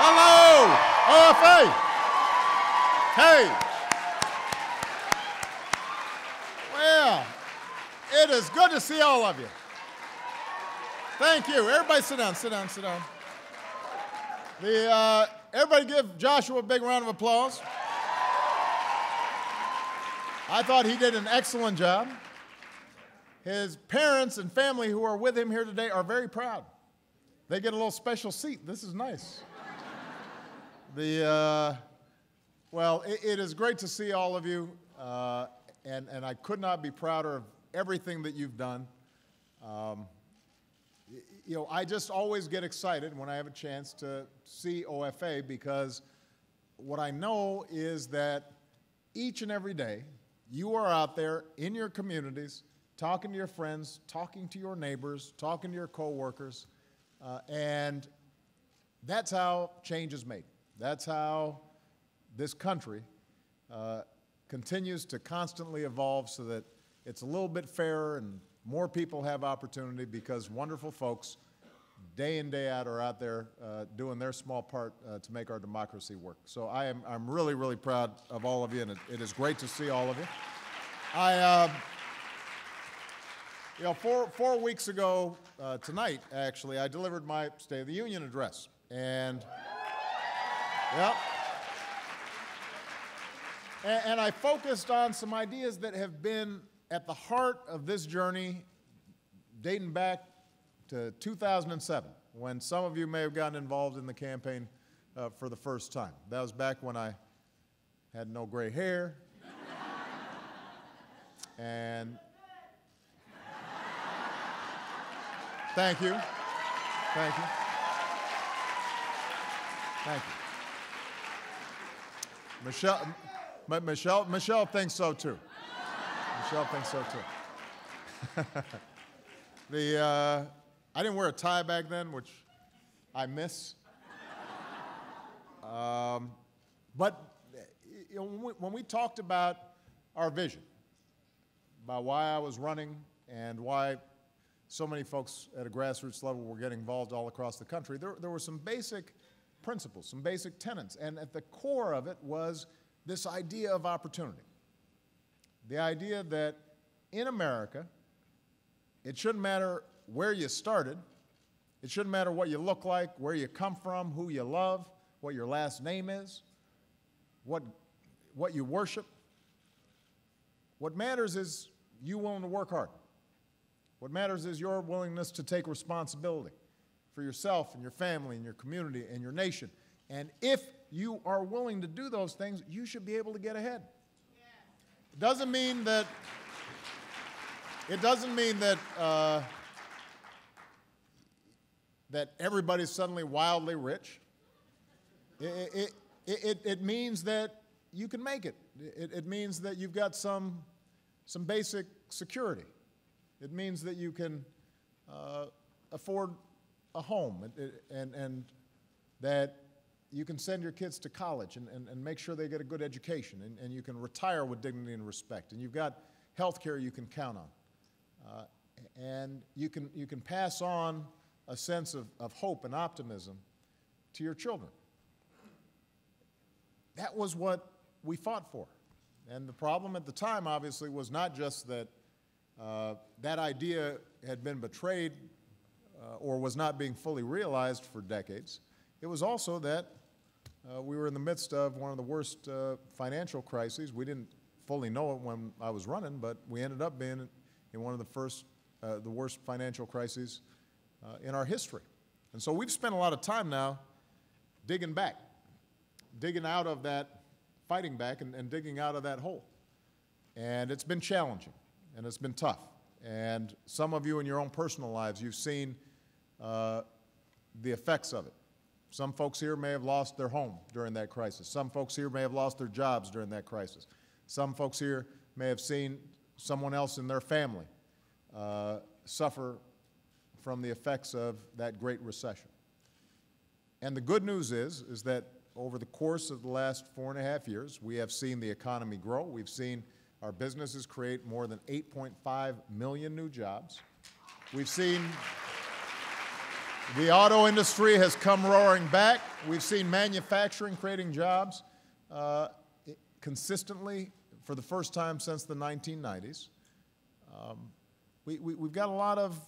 Hello, OFA. Hey. Well, it is good to see all of you. Thank you. Everybody sit down, sit down, sit down. Everybody give Joshua a big round of applause. I thought he did an excellent job. His parents and family who are with him here today are very proud. They get a little special seat. This is nice. Well, it is great to see all of you, and I could not be prouder of everything that you've done. I just always get excited when I have a chance to see OFA, because what I know is that each and every day you are out there in your communities talking to your friends, talking to your neighbors, talking to your coworkers, and that's how change is made. That's how this country continues to constantly evolve so that it's a little bit fairer and more people have opportunity, because wonderful folks day in, day out are out there doing their small part to make our democracy work. So I'm really, really proud of all of you, and it is great to see all of you. Four weeks ago tonight, actually, I delivered my State of the Union address. And, yeah. And I focused on some ideas that have been at the heart of this journey dating back to 2007, when some of you may have gotten involved in the campaign for the first time. That was back when I had no gray hair. And thank you. Thank you. Thank you. Michelle thinks so too. Michelle thinks so too. I didn't wear a tie back then, which I miss. But when we talked about our vision, about why I was running and why so many folks at a grassroots level were getting involved all across the country, there were some basic principles, some basic tenets, and at the core of it was this idea of opportunity. The idea that in America, it shouldn't matter where you started, it shouldn't matter what you look like, where you come from, who you love, what your last name is, what you worship. What matters is you willing to work hard. What matters is your willingness to take responsibility for yourself and your family and your community and your nation. And if you are willing to do those things, you should be able to get ahead. It doesn't mean that that everybody's suddenly wildly rich. It means that you can make it. It means that you've got some basic security. It means that you can afford a home and that you can send your kids to college and make sure they get a good education, and you can retire with dignity and respect, and you've got health care you can count on. And you can pass on a sense of hope and optimism to your children. That was what we fought for. And the problem at the time, obviously, was not just that that idea had been betrayed or was not being fully realized for decades. It was also that we were in the midst of one of the worst financial crises. We didn't fully know it when I was running, but we ended up being in one of the worst financial crises in our history. And so we've spent a lot of time now digging back, digging out of that, fighting back and digging out of that hole. And it's been challenging, and it's been tough. And some of you in your own personal lives, you've seen the effects of it. Some folks here may have lost their home during that crisis. Some folks here may have lost their jobs during that crisis. Some folks here may have seen someone else in their family suffer from the effects of that Great Recession. And the good news is that over the course of the last 4.5 years, we have seen the economy grow. We've seen our businesses create more than 8.5 million new jobs. We've seen The auto industry has come roaring back. We've seen manufacturing creating jobs consistently for the first time since the 1990s. We've got a lot of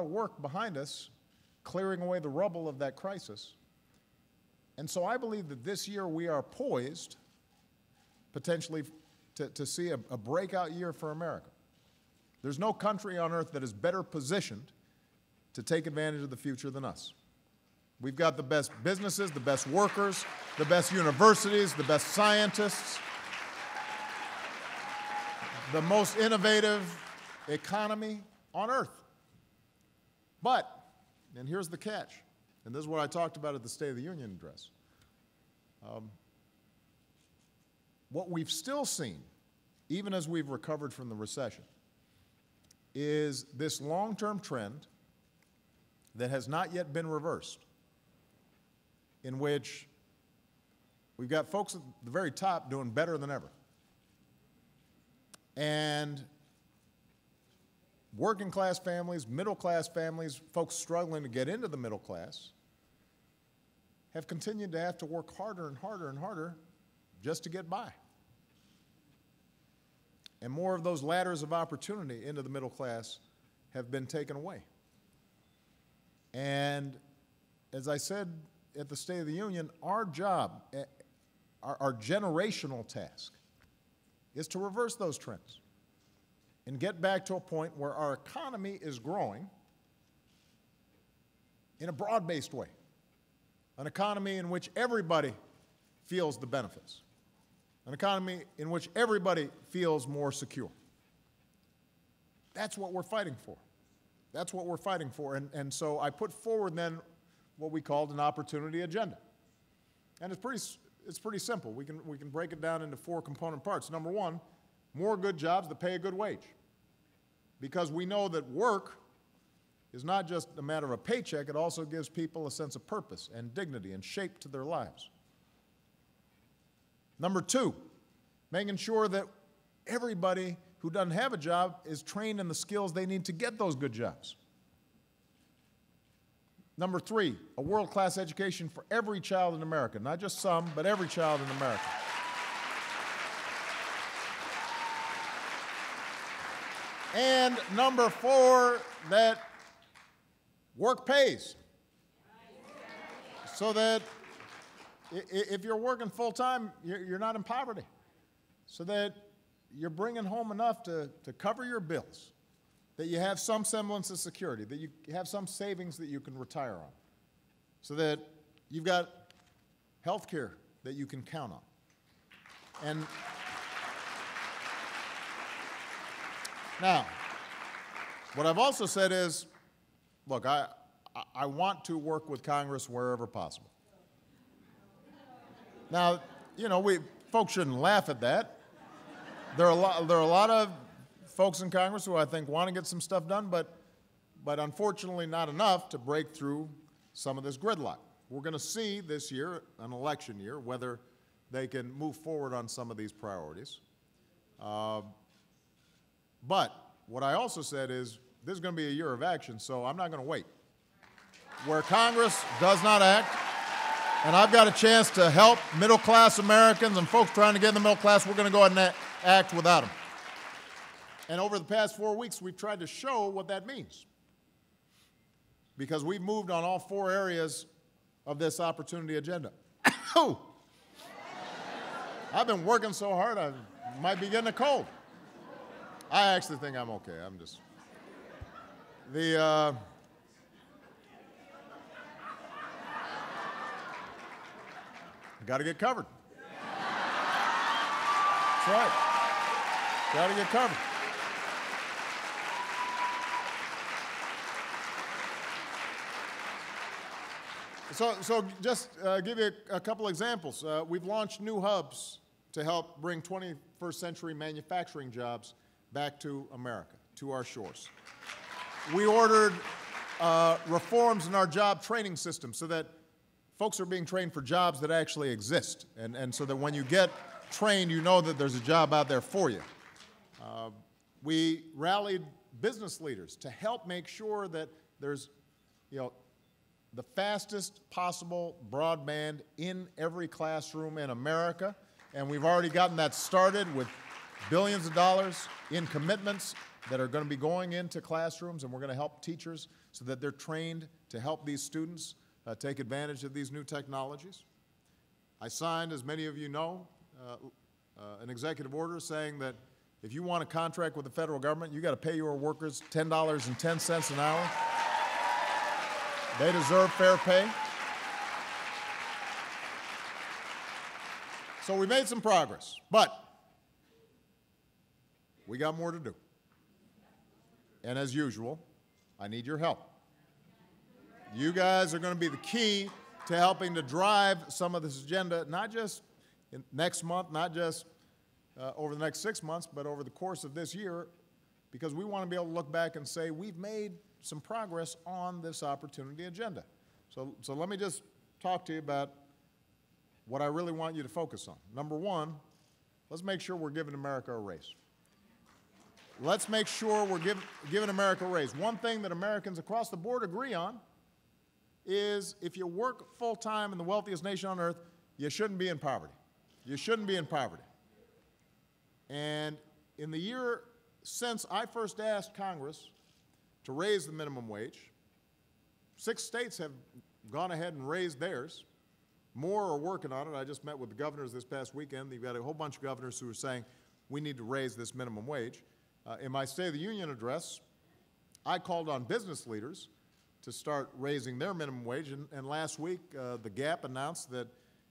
work behind us clearing away the rubble of that crisis. And so I believe that this year we are poised potentially to see a breakout year for America. There's no country on earth that is better positioned to take advantage of the future than us. We've got the best businesses, the best workers, the best universities, the best scientists, the most innovative economy on earth. But, and here's the catch, and this is what I talked about at the State of the Union address. What we've still seen, even as we've recovered from the recession, is this long-term trend that has not yet been reversed, in which we've got folks at the very top doing better than ever. And working class families, middle class families, folks struggling to get into the middle class, have continued to have to work harder and harder and harder just to get by. And more of those ladders of opportunity into the middle class have been taken away. And as I said at the State of the Union, our job, our generational task, is to reverse those trends and get back to a point where our economy is growing in a broad-based way, an economy in which everybody feels the benefits, an economy in which everybody feels more secure. That's what we're fighting for. That's what we're fighting for. And so I put forward then what we called an opportunity agenda. And it's pretty simple. We can break it down into 4 component parts. Number one, more good jobs that pay a good wage. Because we know that work is not just a matter of a paycheck, it also gives people a sense of purpose and dignity and shape to their lives. Number 2, making sure that everybody who doesn't have a job is trained in the skills they need to get those good jobs. Number 3, a world-class education for every child in America, not just some, but every child in America. And number 4, that work pays. So that if you're working full-time, you're not in poverty. So that you're bringing home enough to cover your bills, that you have some semblance of security, that you have some savings that you can retire on, so that you've got health care that you can count on. And now, what I've also said is, look, I want to work with Congress wherever possible. Now, you know, folks shouldn't laugh at that. There are a lot of folks in Congress who I think want to get some stuff done, but unfortunately not enough to break through some of this gridlock. We're going to see this year, an election year, whether they can move forward on some of these priorities. But what I also said is this is going to be a year of action, so I'm not going to wait. Where Congress does not act, and I've got a chance to help middle-class Americans and folks trying to get in the middle class, we're going to go ahead and act without them. And over the past 4 weeks, we've tried to show what that means. Because we've moved on all 4 areas of this opportunity agenda. I've been working so hard, I might be getting a cold. I actually think I'm okay. I'm just... Got to get covered. That's right. Got to get covered. So just give you a couple examples. We've launched new hubs to help bring 21st century manufacturing jobs back to America, to our shores. We ordered reforms in our job training system so that folks are being trained for jobs that actually exist, and so that when you get trained, you know that there's a job out there for you. We rallied business leaders to help make sure that there's, the fastest possible broadband in every classroom in America, and we've already gotten that started with billions of dollars in commitments that are going to be going into classrooms, and we're going to help teachers so that they're trained to help these students take advantage of these new technologies. I signed, as many of you know, an executive order saying that if you want a contract with the federal government, you got to pay your workers $10.10 an hour. They deserve fair pay. So we made some progress, but we got more to do. And as usual, I need your help. You guys are going to be the key to helping to drive some of this agenda, not just next month, not just over the next 6 months, but over the course of this year, because we want to be able to look back and say we've made some progress on this opportunity agenda. So let me just talk to you about what I really want you to focus on. Number one, let's make sure we're giving America a raise. Let's make sure we're giving America a raise. One thing that Americans across the board agree on is if you work full-time in the wealthiest nation on earth, you shouldn't be in poverty. You shouldn't be in poverty. And in the year since I first asked Congress to raise the minimum wage, 6 states have gone ahead and raised theirs. More are working on it. I just met with the governors this past weekend. You've got a whole bunch of governors who are saying we need to raise this minimum wage. In my State of the Union address, I called on business leaders to start raising their minimum wage, and last week the Gap announced that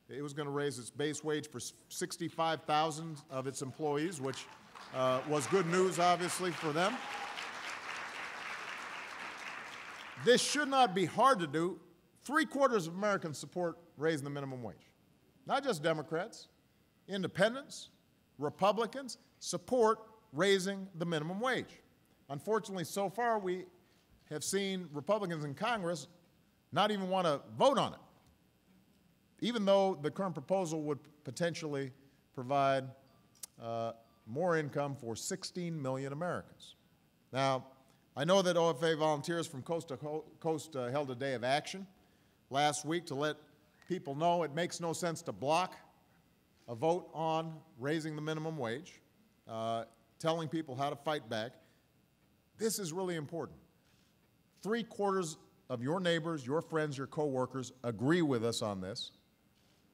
it was going to raise its base wage for 65,000 of its employees, which was good news, obviously, for them. This should not be hard to do. 3/4 of Americans support raising the minimum wage. Not just Democrats, independents, Republicans support raising the minimum wage. Unfortunately, so far we have seen Republicans in Congress not even want to vote on it, even though the current proposal would potentially provide more income for 16 million Americans. Now, I know that OFA volunteers from coast to coast held a day of action last week to let people know it makes no sense to block a vote on raising the minimum wage, telling people how to fight back. This is really important. 3/4 of your neighbors, your friends, your coworkers agree with us on this.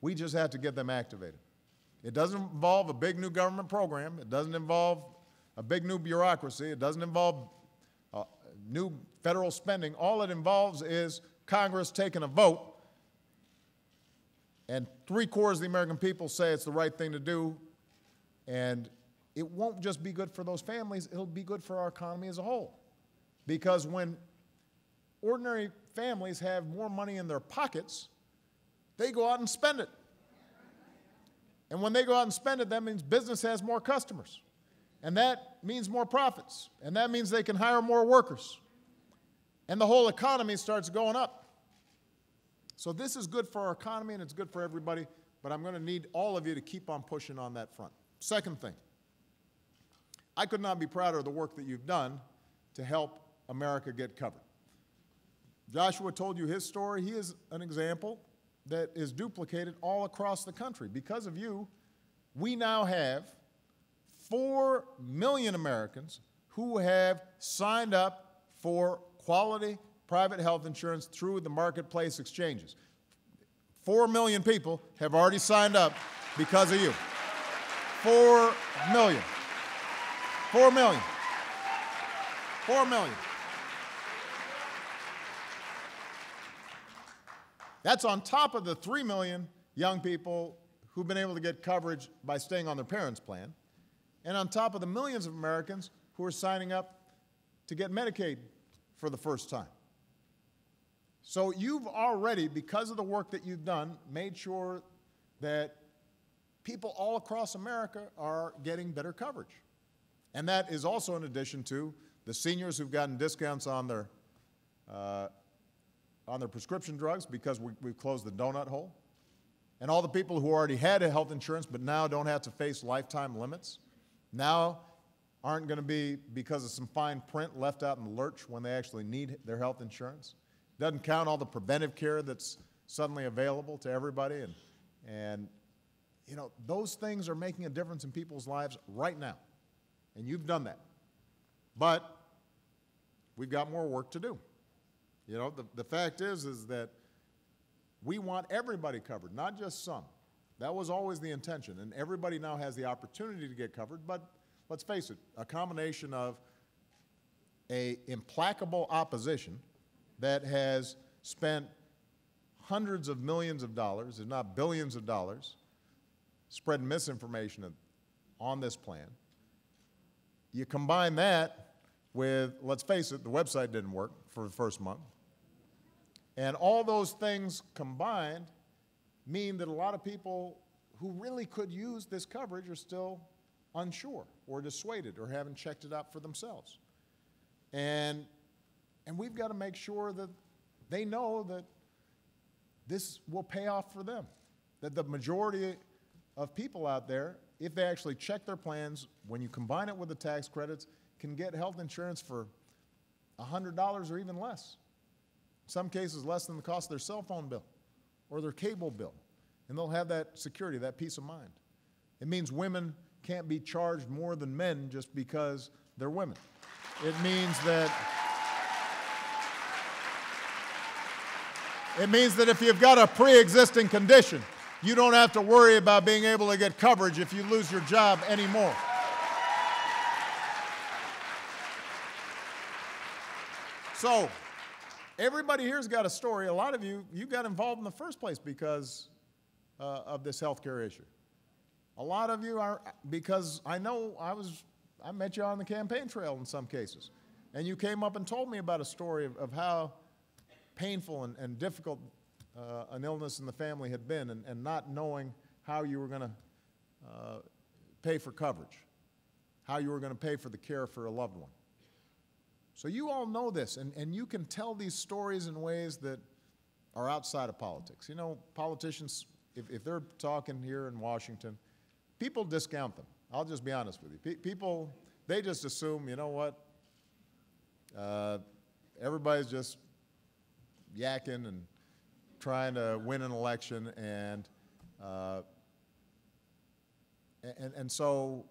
We just have to get them activated. It doesn't involve a big new government program. It doesn't involve a big new bureaucracy. It doesn't involve new federal spending. All it involves is Congress taking a vote, and 3/4 of the American people say it's the right thing to do, and it won't just be good for those families, it'll be good for our economy as a whole. Because when ordinary families have more money in their pockets, they go out and spend it. And when they go out and spend it, that means business has more customers. And that means more profits. And that means they can hire more workers. And the whole economy starts going up. So this is good for our economy and it's good for everybody, but I'm going to need all of you to keep on pushing on that front. Second thing, I could not be prouder of the work that you've done to help America get covered. Joshua told you his story. He is an example that is duplicated all across the country. Because of you, we now have 4 million Americans who have signed up for quality private health insurance through the marketplace exchanges. 4 million people have already signed up because of you. 4 million. 4 million. 4 million. That's on top of the 3 million young people who've been able to get coverage by staying on their parents' plan, and on top of the millions of Americans who are signing up to get Medicaid for the first time. So you've already, because of the work that you've done, made sure that people all across America are getting better coverage. And that is also in addition to the seniors who've gotten discounts on their prescription drugs because we've closed the donut hole, and all the people who already had a health insurance but now don't have to face lifetime limits. Now aren't going to be because of some fine print left out in the lurch when they actually need their health insurance. Doesn't count all the preventive care that's suddenly available to everybody. And you know, those things are making a difference in people's lives right now. And you've done that. But we've got more work to do. You know, the fact is that we want everybody covered, not just some. That was always the intention, and everybody now has the opportunity to get covered, but let's face it, a combination of an implacable opposition that has spent hundreds of millions of dollars, if not billions of dollars, spreading misinformation on this plan. You combine that with, let's face it, the website didn't work for the first month. And all those things combined mean that a lot of people who really could use this coverage are still unsure or dissuaded or haven't checked it out for themselves. And we've got to make sure that they know that this will pay off for them, that the majority of people out there, if they actually check their plans, when you combine it with the tax credits, can get health insurance for $100 or even less. In some cases, less than the cost of their cell phone bill or their cable bill. And they'll have that security, that peace of mind. It means women can't be charged more than men just because they're women. It means that if you've got a pre-existing condition, you don't have to worry about being able to get coverage if you lose your job anymore. So, everybody here's got a story. A lot of you got involved in the first place because of this health care issue. A lot of you are, because I know I met you on the campaign trail in some cases, and you came up and told me about a story of how painful and difficult an illness in the family had been, and not knowing how you were going to pay for coverage, how you were going to pay for the care for a loved one. So you all know this, and you can tell these stories in ways that are outside of politics. You know, politicians, if they're talking here in Washington, people discount them. I'll just be honest with you. People, they just assume, you know what, everybody's just yakking and trying to win an election, and so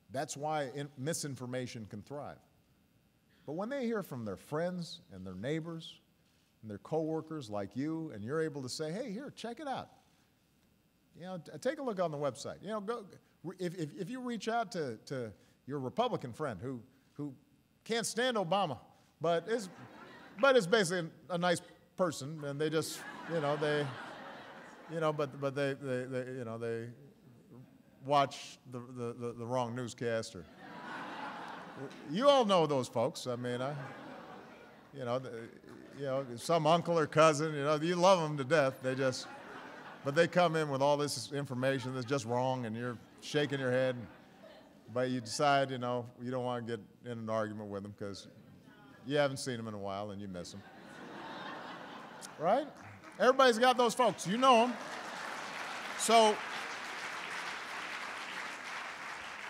that's why misinformation can thrive. But when they hear from their friends and their neighbors and their coworkers like you, and you're able to say, hey, here, check it out. You know, take a look on the website. You know, go, if you reach out to your Republican friend who can't stand Obama, but is basically a nice person, and they just, they watch the wrong newscast, or you all know those folks. I mean, some uncle or cousin, you love them to death. But they come in with all this information that's just wrong, and you're shaking your head, but you decide, you don't want to get in an argument with them because you haven't seen them in a while and you miss them. Right? Everybody's got those folks. You know them. So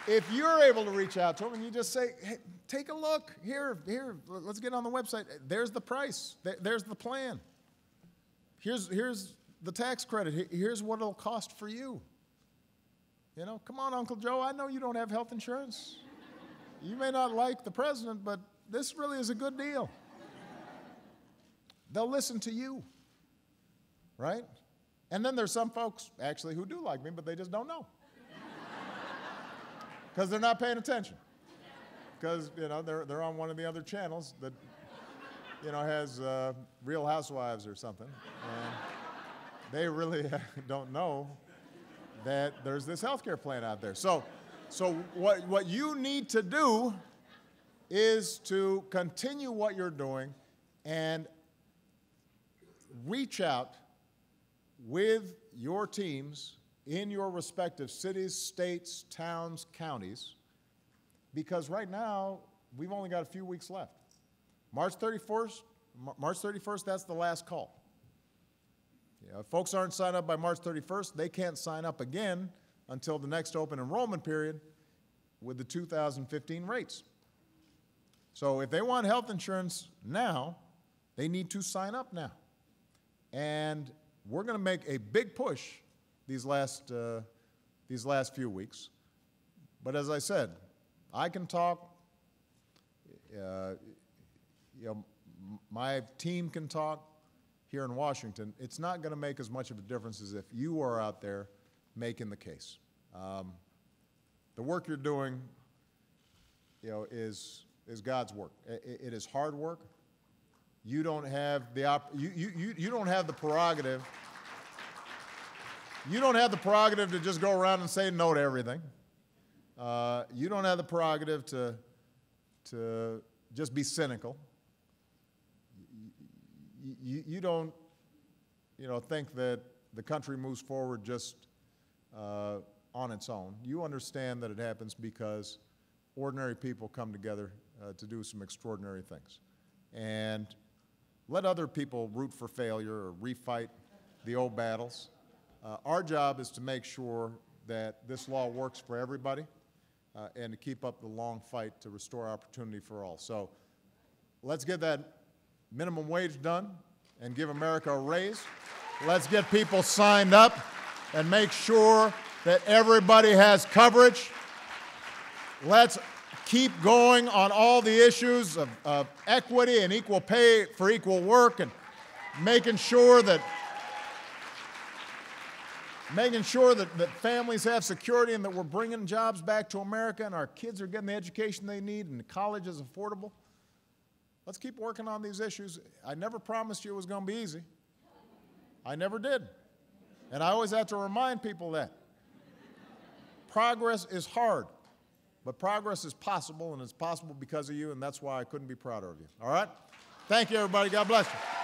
if you're able to reach out to them and you just say, hey, take a look, here, let's get on the website. There's the price. There's the plan. Here's the tax credit. Here's what it'll cost for you. Come on, Uncle Joe, I know you don't have health insurance. You may not like the president, but this really is a good deal. They'll listen to you, right? And then there's some folks, actually, who do like me, but they just don't know. Because they're not paying attention. Because, they're on one of the other channels that, has Real Housewives or something. And they really don't know that there's this health care plan out there. So what you need to do is to continue what you're doing and reach out with your teams in your respective cities, states, towns, counties, because right now, we've only got a few weeks left. March 31st, that's the last call. If folks aren't signed up by March 31st, they can't sign up again until the next open enrollment period. with the 2015 rates. So if they want health insurance now, they need to sign up now. And we're going to make a big push these last few weeks. But as I said, I can talk, my team can talk here in Washington. It's not going to make as much of a difference as if you are out there making the case. The work you're doing, is God's work. It is hard work. You don't have the you don't have the prerogative. You don't have the prerogative to just go around and say no to everything. You don't have the prerogative to just be cynical. You don't, think that the country moves forward just on its own. You understand that it happens because ordinary people come together to do some extraordinary things. And let other people root for failure or refight the old battles. Our job is to make sure that this law works for everybody and to keep up the long fight to restore opportunity for all. So let's get that minimum wage done and give America a raise. Let's get people signed up and make sure that everybody has coverage. Let's keep going on all the issues of equity and equal pay for equal work, and making sure that families have security and that we're bringing jobs back to America and our kids are getting the education they need and college is affordable. Let's keep working on these issues. I never promised you it was going to be easy. I never did. And I always have to remind people that. Progress is hard, but progress is possible, and it's possible because of you, and that's why I couldn't be prouder of you. All right? Thank you, everybody. God bless you.